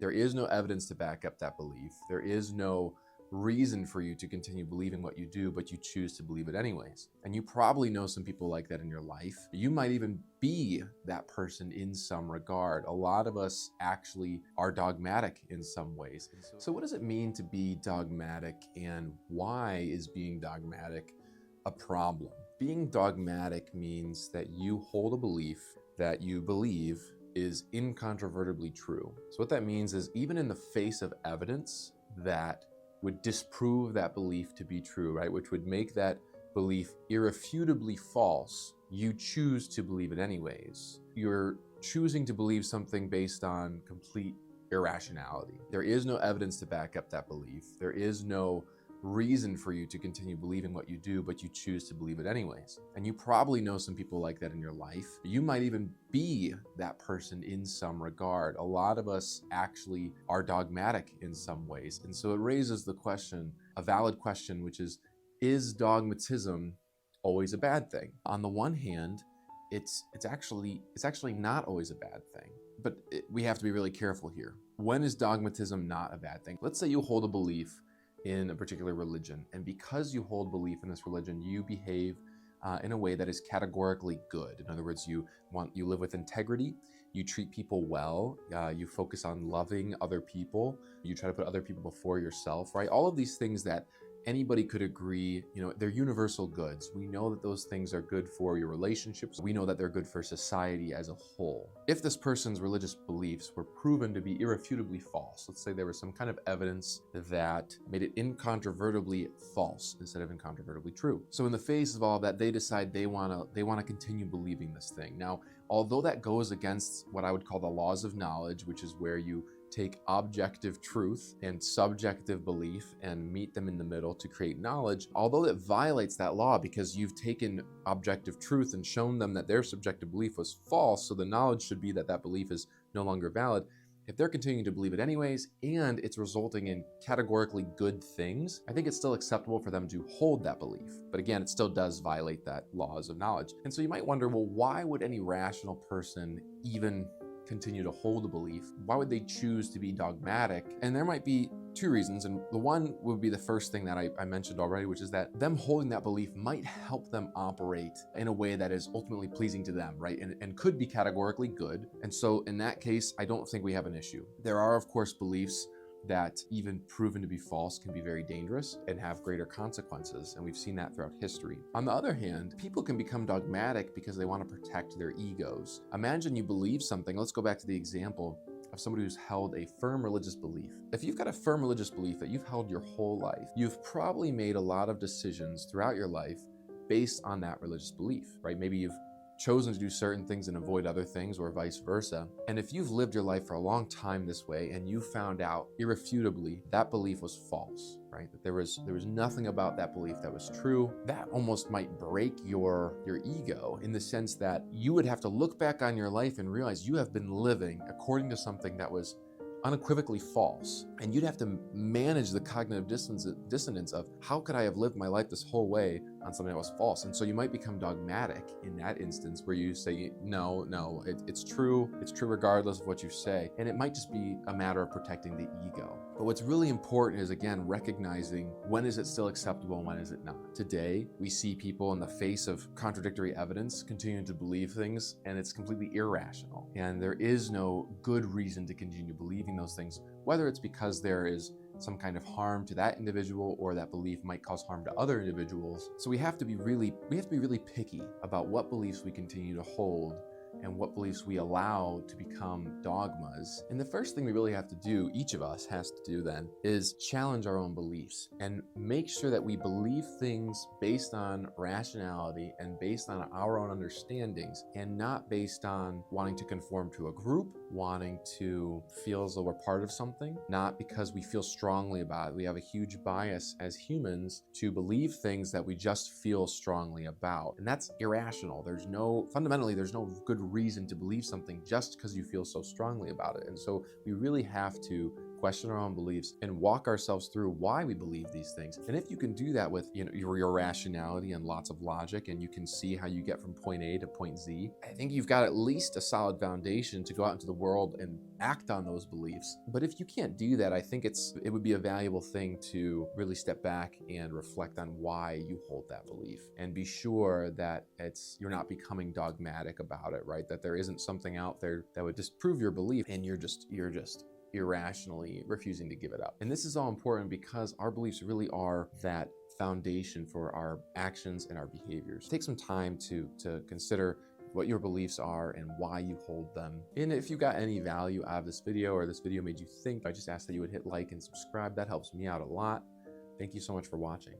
There is no evidence to back up that belief. There is no reason for you to continue believing what you do, but you choose to believe it anyways. And you probably know some people like that in your life. You might even be that person in some regard. A lot of us actually are dogmatic in some ways. So what does it mean to be dogmatic, and why is being dogmatic a problem? Being dogmatic means that you hold a belief that you believe is incontrovertibly true. So what that means is, even in the face of evidence that would disprove that belief to be true, right, which would make that belief irrefutably false, you choose to believe it anyways. You're choosing to believe something based on complete irrationality. There is no evidence to back up that belief. There is no reason for you to continue believing what you do, but you choose to believe it anyways. And you probably know some people like that in your life. You might even be that person in some regard. A lot of us actually are dogmatic in some ways. And so it raises the question, a valid question, which is dogmatism always a bad thing? On the one hand, it's actually not always a bad thing, but we have to be really careful here. When is dogmatism not a bad thing? Let's say you hold a belief in a particular religion, and because you hold belief in this religion, you behave in a way that is categorically good. In other words, you live with integrity, you treat people well, you focus on loving other people, you try to put other people before yourself, right? All of these things that anybody could agree, they're universal goods. We know that those things are good for your relationships. We know that they're good for society as a whole. If this person's religious beliefs were proven to be irrefutably false, let's say there was some kind of evidence that made it incontrovertibly false instead of incontrovertibly true. So in the face of all that, they decide they want to continue believing this thing. Now, although that goes against what I would call the laws of knowledge, which is where you take objective truth and subjective belief and meet them in the middle to create knowledge, although it violates that law because you've taken objective truth and shown them that their subjective belief was false, so the knowledge should be that that belief is no longer valid. If they're continuing to believe it anyways, and it's resulting in categorically good things, I think it's still acceptable for them to hold that belief. But again, it still does violate that laws of knowledge. And so you might wonder, well, why would any rational person even continue to hold a belief? Why would they choose to be dogmatic? And there might be two reasons. And the one would be the first thing that I mentioned already, which is that them holding that belief might help them operate in a way that is ultimately pleasing to them, right? And could be categorically good. And so in that case, I don't think we have an issue. There are, of course, beliefs that, even proven to be false, can be very dangerous and have greater consequences. And we've seen that throughout history. On the other hand, people can become dogmatic because they want to protect their egos. Imagine you believe something. Let's go back to the example of somebody who's held a firm religious belief. If you've got a firm religious belief that you've held your whole life, you've probably made a lot of decisions throughout your life based on that religious belief, right? Maybe you've chosen to do certain things and avoid other things, or vice versa. And if you've lived your life for a long time this way and you found out irrefutably that belief was false, right? That there was nothing about that belief that was true, that almost might break your ego, in the sense that you would have to look back on your life and realize you have been living according to something that was unequivocally false. And you'd have to manage the cognitive dissonance of, how could I have lived my life this whole way on something that was false? And so you might become dogmatic in that instance, where you say, no, it's true regardless of what you say. And it might just be a matter of protecting the ego. But what's really important is, again, recognizing when is it still acceptable and when is it not. Today, we see people in the face of contradictory evidence continuing to believe things, and it's completely irrational. And there is no good reason to continue believing those things, whether it's because there is some kind of harm to that individual, or that belief might cause harm to other individuals. So we have to be really picky about what beliefs we continue to hold and what beliefs we allow to become dogmas. And the first thing we really have to do, each of us has to do then, is challenge our own beliefs and make sure that we believe things based on rationality and based on our own understandings, and not based on wanting to conform to a group, wanting to feel as though we're part of something, not because we feel strongly about it. We have a huge bias as humans to believe things that we just feel strongly about. And that's irrational. Fundamentally, there's no good reason to believe something just because you feel so strongly about it. And so we really have to question our own beliefs, and walk ourselves through why we believe these things. And if you can do that with your rationality and lots of logic, and you can see how you get from point A to point Z, I think you've got at least a solid foundation to go out into the world and act on those beliefs. But if you can't do that, I think it would be a valuable thing to really step back and reflect on why you hold that belief, and be sure that you're not becoming dogmatic about it, right? That there isn't something out there that would disprove your belief and you're just irrationally refusing to give it up. And this is all important because our beliefs really are that foundation for our actions and our behaviors. Take some time to consider what your beliefs are and why you hold them. And if you got any value out of this video, or this video made you think, I just ask that you would hit like and subscribe. That helps me out a lot. Thank you so much for watching.